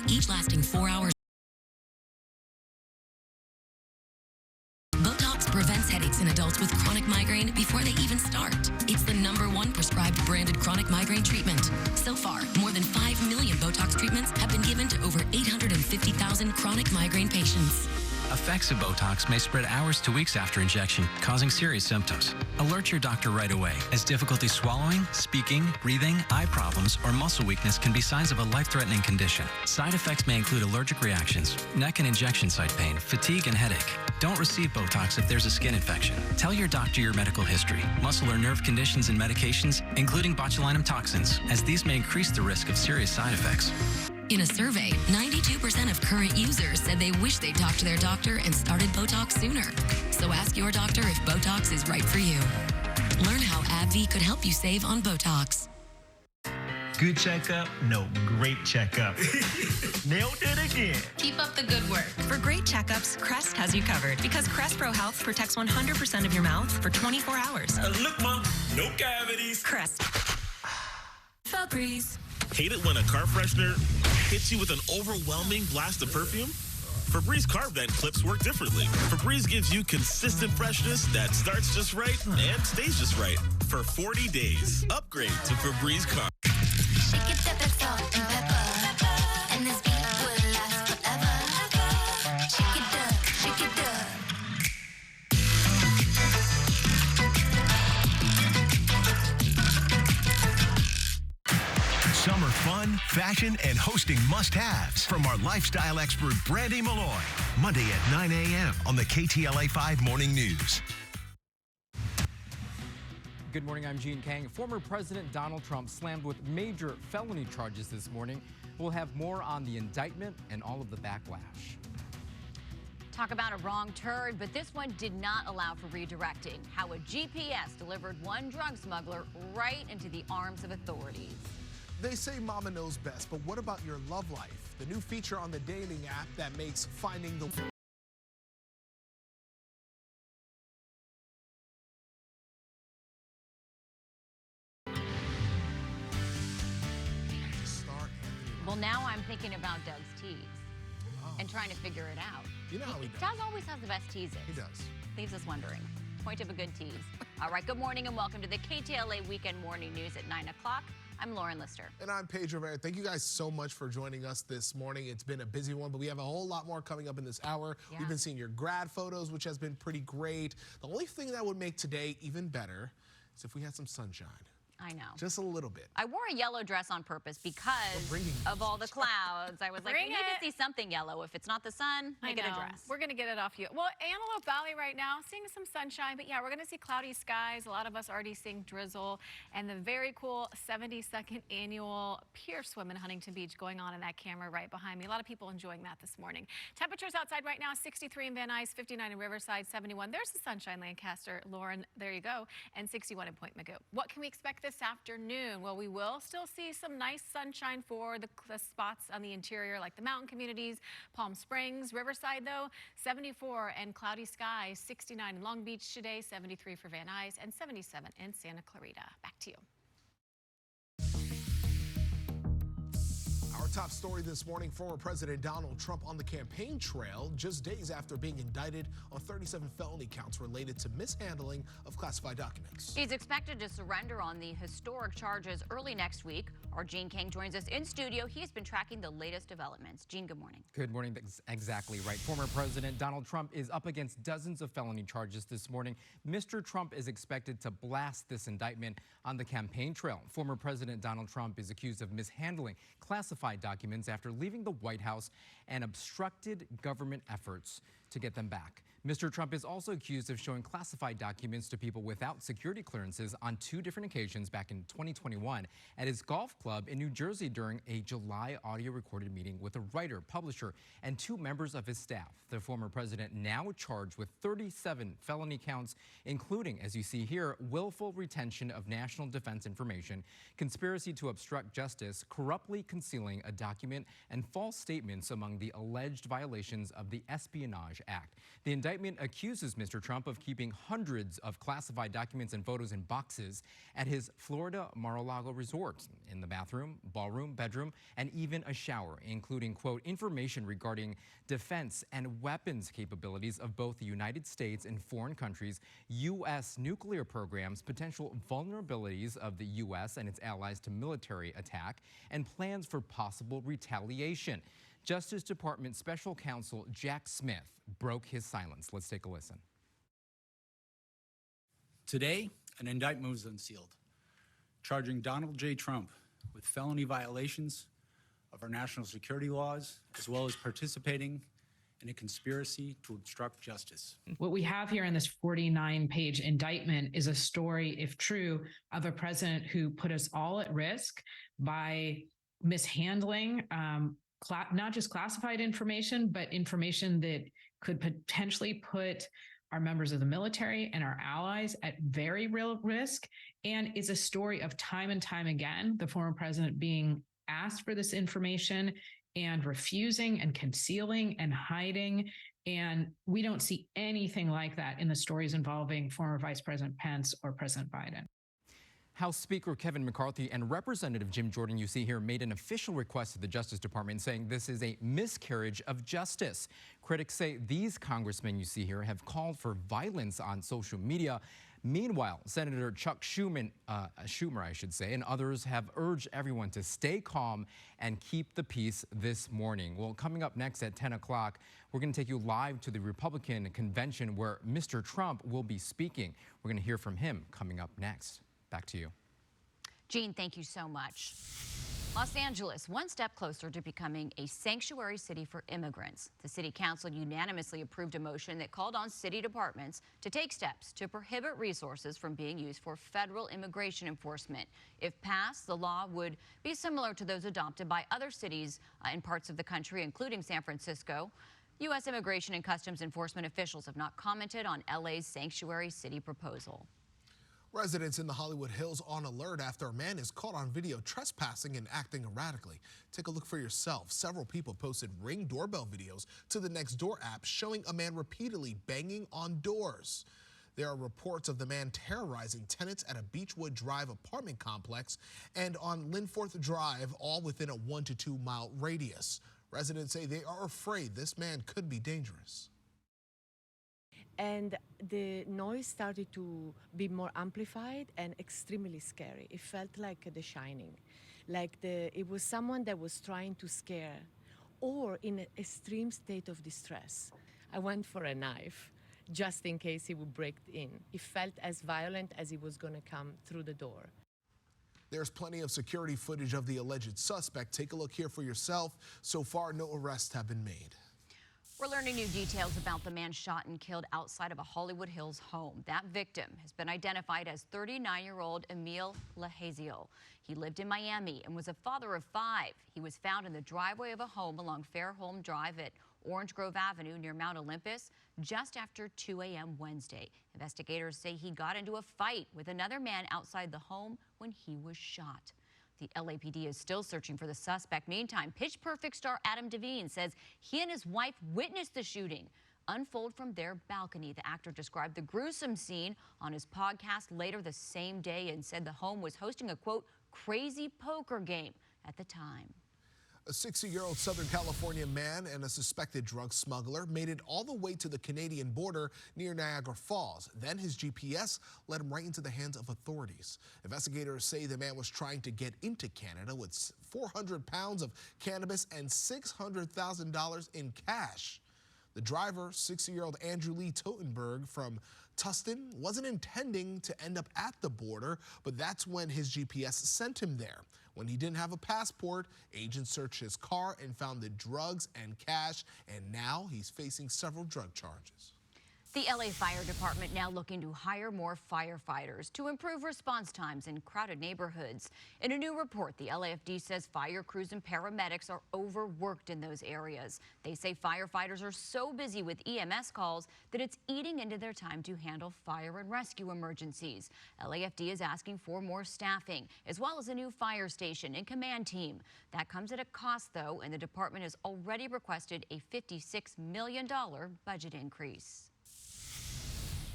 each lasting 4 hours. Botox prevents headaches in adults with chronic migraine before they even start. It's the #1 prescribed branded chronic migraine treatment. So far, more than 5 million Botox treatments have been given to over 850,000 chronic migraine patients. Effects of Botox may spread hours to weeks after injection, causing serious symptoms. Alert your doctor right away, as difficulty swallowing, speaking, breathing, eye problems, or muscle weakness can be signs of a life-threatening condition. Side effects may include allergic reactions, neck and injection site pain, fatigue, and headache. Don't receive Botox if there's a skin infection. Tell your doctor your medical history, muscle or nerve conditions, and medications, including botulinum toxins, as these may increase the risk of serious side effects. In a survey, 92% of current users said they wish they talked to their doctor and started Botox sooner. So ask your doctor if Botox is right for you. Learn how AbbVie could help you save on Botox. Good checkup? No, great checkup. Nailed it again. Keep up the good work. For great checkups, Crest has you covered because Crest Pro Health protects 100% of your mouth for 24 hours. Look, Mom, no cavities. Crest. Febreze. Hate it when a car freshener hits you with an overwhelming blast of perfume? Febreze Carb Vent clips work differently. Febreze gives you consistent freshness that starts just right and stays just right for 40 days. Upgrade to Febreze Carb. Shake it up, salt and pepper. And this beat will last forever. Shake it up, shake it up. Summer fun, fashion, and hosting must-haves from our lifestyle expert, Brandy Malloy. Monday at 9 a.m. on the KTLA 5 Morning News. Good morning, I'm Gene Kang. Former President Donald Trump slammed with major felony charges this morning. We'll have more on the indictment and all of the backlash. Talk about a wrong turn, but this one did not allow for redirecting. How a GPS delivered one drug smuggler right into the arms of authorities. They say mama knows best, but what about your love life? The new feature on the dating app that makes finding the Well, now I'm thinking about Doug's tease and trying to figure it out. You know how he does. Doug always has the best teases. He does. Leaves us wondering. Point of a good tease. All right, good morning and welcome to the KTLA Weekend Morning News at 9 o'clock. I'm Lauren Lister. And I'm Paige Rivera. Thank you guys so much for joining us this morning. It's been a busy one, but we have a whole lot more coming up in this hour. Yeah. We've been seeing your grad photos, which has been pretty great. The only thing that would make today even better is if we had some sunshine. I know. Just a little bit. I wore a yellow dress on purpose because of all the clouds. I was like, we need to see something yellow. If it's not the sun, make it a dress. We're going to get it off you. Well, Antelope Valley right now, seeing some sunshine, but yeah, we're going to see cloudy skies. A lot of us already seeing drizzle, and the very cool 72nd annual pier swim in Huntington Beach going on in that camera right behind me. A lot of people enjoying that this morning. Temperatures outside right now, 63 in Van Nuys, 59 in Riverside, 71. There's the sunshine, Lancaster, Lauren, there you go, and 61 in Point Mugu. What can we expect this afternoon? Well, we will still see some nice sunshine for the spots on the interior, like the mountain communities, Palm Springs, Riverside, though, 74 and cloudy skies, 69 in Long Beach today, 73 for Van Nuys, and 77 in Santa Clarita. Back to you. Our top story this morning, former President Donald Trump on the campaign trail just days after being indicted on 37 felony counts related to mishandling of classified documents. He's expected to surrender on the historic charges early next week. Our Gene King joins us in studio. He has been tracking the latest developments. Gene, good morning. Good morning. That's exactly right. Former President Donald Trump is up against dozens of felony charges this morning. Mr. Trump is expected to blast this indictment on the campaign trail. Former President Donald Trump is accused of mishandling classified documents after leaving the White House and obstructed government efforts to get them back. Mr. Trump is also accused of showing classified documents to people without security clearances on 2 different occasions back in 2021 at his golf club in New Jersey during a July audio recorded meeting with a writer, publisher, and 2 members of his staff. The former president now charged with 37 felony counts, including, as you see here, willful retention of national defense information, conspiracy to obstruct justice, corruptly concealing a document, and false statements among the alleged violations of the Espionage Act. The indictment accuses Mr. Trump of keeping hundreds of classified documents and photos in boxes at his Florida Mar-a-Lago resort, in the bathroom, ballroom, bedroom, and even a shower, including, quote, information regarding defense and weapons capabilities of both the United States and foreign countries, U.S. nuclear programs, potential vulnerabilities of the U.S. and its allies to military attack, and plans for possible retaliation. Justice Department Special Counsel Jack Smith broke his silence. Let's take a listen. Today, an indictment was unsealed, charging Donald J. Trump with felony violations of our national security laws, as well as participating in a conspiracy to obstruct justice. What we have here in this 49-page indictment is a story, if true, of a president who put us all at risk by mishandling not just classified information, but information that could potentially put our members of the military and our allies at very real risk, and is a story of time and time again, the former president being asked for this information and refusing and concealing and hiding. And we don't see anything like that in the stories involving former Vice President Pence or President Biden. House Speaker Kevin McCarthy and Representative Jim Jordan, you see here, made an official request to the Justice Department saying this is a miscarriage of justice. Critics say these congressmen you see here have called for violence on social media. Meanwhile, Senator Chuck Schumer, and others have urged everyone to stay calm and keep the peace this morning. Well, coming up next at 10 o'clock, we're going to take you live to the Republican convention where Mr. Trump will be speaking. We're going to hear from him coming up next. Back to you. Jean, thank you so much. Los Angeles, one step closer to becoming a sanctuary city for immigrants. The city council unanimously approved a motion that called on city departments to take steps to prohibit resources from being used for federal immigration enforcement. If passed, the law would be similar to those adopted by other cities in parts of the country, including San Francisco. U.S. Immigration and Customs Enforcement officials have not commented on LA's sanctuary city proposal. Residents in the Hollywood Hills on alert after a man is caught on video trespassing and acting erratically. Take a look for yourself. Several people posted Ring doorbell videos to the Nextdoor app showing a man repeatedly banging on doors. There are reports of the man terrorizing tenants at a Beechwood Drive apartment complex and on Linforth Drive, all within a 1 to 2 mile radius. Residents say they are afraid this man could be dangerous. And the noise started to be more amplified and extremely scary. It felt like The Shining, like it was someone that was trying to scare or in an extreme state of distress. I went for a knife just in case he would break in. It felt as violent as he was going to come through the door. There's plenty of security footage of the alleged suspect. Take a look here for yourself. So far, no arrests have been made. We're learning new details about the man shot and killed outside of a Hollywood Hills home. That victim has been identified as 39-year-old Emil Lahazio. He lived in Miami and was a father of 5. He was found in the driveway of a home along Fairholme Drive at Orange Grove Avenue near Mount Olympus just after 2 a.m. Wednesday. Investigators say he got into a fight with another man outside the home when he was shot. The LAPD is still searching for the suspect. Meantime, Pitch Perfect star Adam Devine says he and his wife witnessed the shooting unfold from their balcony. The actor described the gruesome scene on his podcast later the same day and said the home was hosting a, quote, crazy poker game at the time. A 60-year-old Southern California man and a suspected drug smuggler made it all the way to the Canadian border near Niagara Falls. Then his GPS led him right into the hands of authorities. Investigators say the man was trying to get into Canada with 400 pounds of cannabis and $600,000 in cash. The driver, 60-year-old Andrew Lee Totenberg from Tustin, wasn't intending to end up at the border, but that's when his GPS sent him there. When he didn't have a passport, agents searched his car and found the drugs and cash, and now he's facing several drug charges. The LA Fire Department now looking to hire more firefighters to improve response times in crowded neighborhoods. In a new report, the LAFD says fire crews and paramedics are overworked in those areas. They say firefighters are so busy with EMS calls that it's eating into their time to handle fire and rescue emergencies. LAFD is asking for more staffing, as well as a new fire station and command team. That comes at a cost, though, and the department has already requested a $56 million budget increase.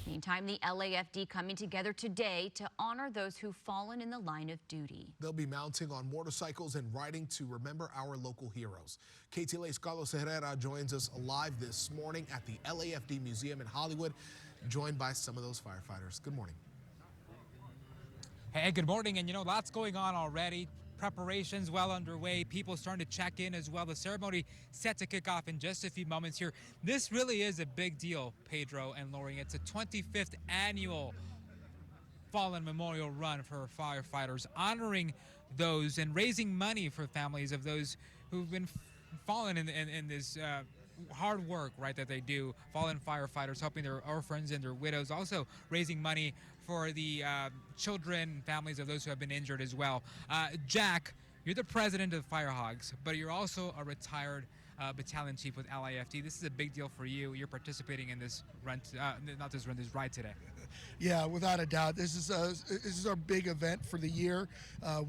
Meantime, the LAFD coming together today to honor those who've fallen in the line of duty. They'll be mounting on motorcycles and riding to remember our local heroes. KTLA's Carlos Herrera joins us live this morning at the LAFD Museum in Hollywood, joined by some of those firefighters. Good morning. Hey, good morning. And lots going on already. Preparations well underway. People starting to check in as well. The ceremony set to kick off in just a few moments here. This really is a big deal, Pedro and Lori. It's a 25th annual Fallen Memorial Run for firefighters, honoring those and raising money for families of those who've been fallen in this hard work, right, that they do. Fallen firefighters, helping their orphans and their widows, also raising money for the children and families of those who have been injured as well. Jack, you're the president of Firehogs, but you're also a retired battalion chief with LAFD. This is a big deal for you. You're participating in this run, this ride today. Yeah, without a doubt. This is our big event for the year.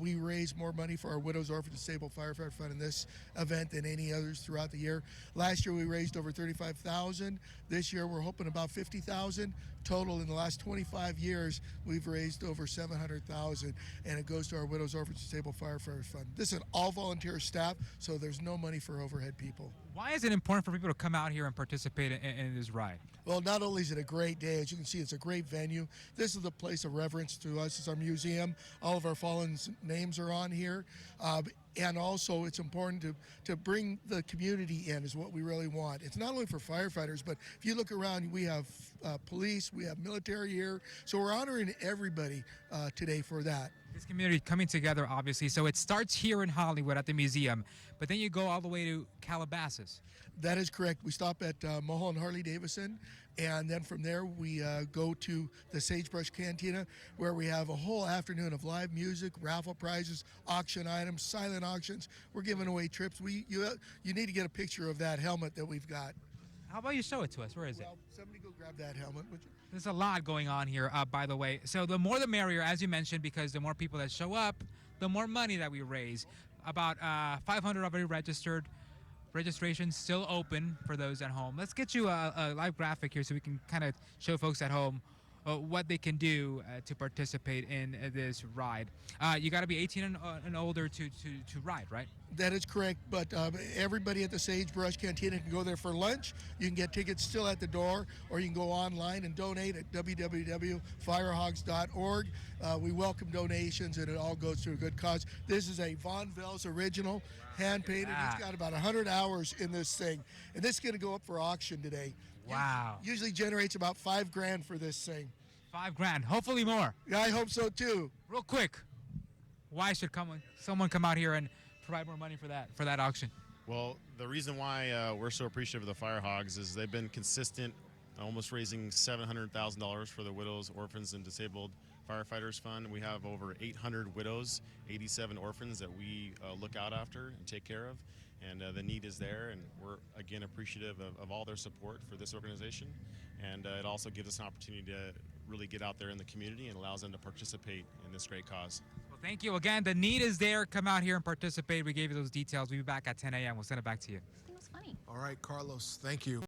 We raise more money for our Widows, Orphans, Disabled Firefighter Fund in this event than any others throughout the year. Last year we raised over $35,000. This year we're hoping about $50,000. Total in the last 25 years, we've raised over $700,000, and it goes to our Widows, Orphans, Disabled Firefighter Fund. This is an all-volunteer staff, so there's no money for overhead people. Why is it important for people to come out here and participate in this ride? Well, not only is it a great day, as you can see, it's a great venue. This is a place of reverence to us. It's our museum. All of our fallen's names are on here. And also, it's important to bring the community in is what we really want. It's not only for firefighters, but if you look around, we have police, we have military here. So we're honoring everybody today for that. This community coming together, obviously. So it starts here in Hollywood at the museum, but then you go all the way to Calabasas. That is correct. We stop at Mulholland Harley-Davidson, and then from there we go to the Sagebrush Cantina, where we have a whole afternoon of live music, raffle prizes, auction items, silent auctions. We're giving away trips. You need to get a picture of that helmet that we've got. How about you show it to us? Where is it? Somebody go grab that helmet, would you? There's a lot going on here, by the way. So the more the merrier, as you mentioned, because the more people that show up, the more money that we raise. About 500 already registered. Registration still open for those at home. Let's get you a live graphic here so we can kind of show folks at home what they can do to participate in this ride. You got to be 18 and older to ride, right? That is correct, but everybody at the Sagebrush Cantina can go there for lunch. You can get tickets still at the door, or you can go online and donate at www.firehogs.org. We welcome donations, and it all goes to a good cause. This is a Von Vels original, hand-painted. Yeah. It's got about 100 hours in this thing, and this is going to go up for auction today. Wow. Usually generates about $5,000 for this thing. $5,000, hopefully more. Yeah, I hope so too. Real quick, why should someone come out here and provide more money for that auction? Well, the reason why we're so appreciative of the Firehogs is they've been consistent, almost raising $700,000 for the Widows, Orphans, and Disabled Firefighters Fund. We have over 800 widows, 87 orphans that we look out after and take care of. And the need is there, and we're, again, appreciative of all their support for this organization. And it also gives us an opportunity to really get out there in the community and allows them to participate in this great cause. Well, thank you again. The need is there. Come out here and participate. We gave you those details. We'll be back at 10 a.m. We'll send it back to you. It was funny. All right, Carlos, thank you.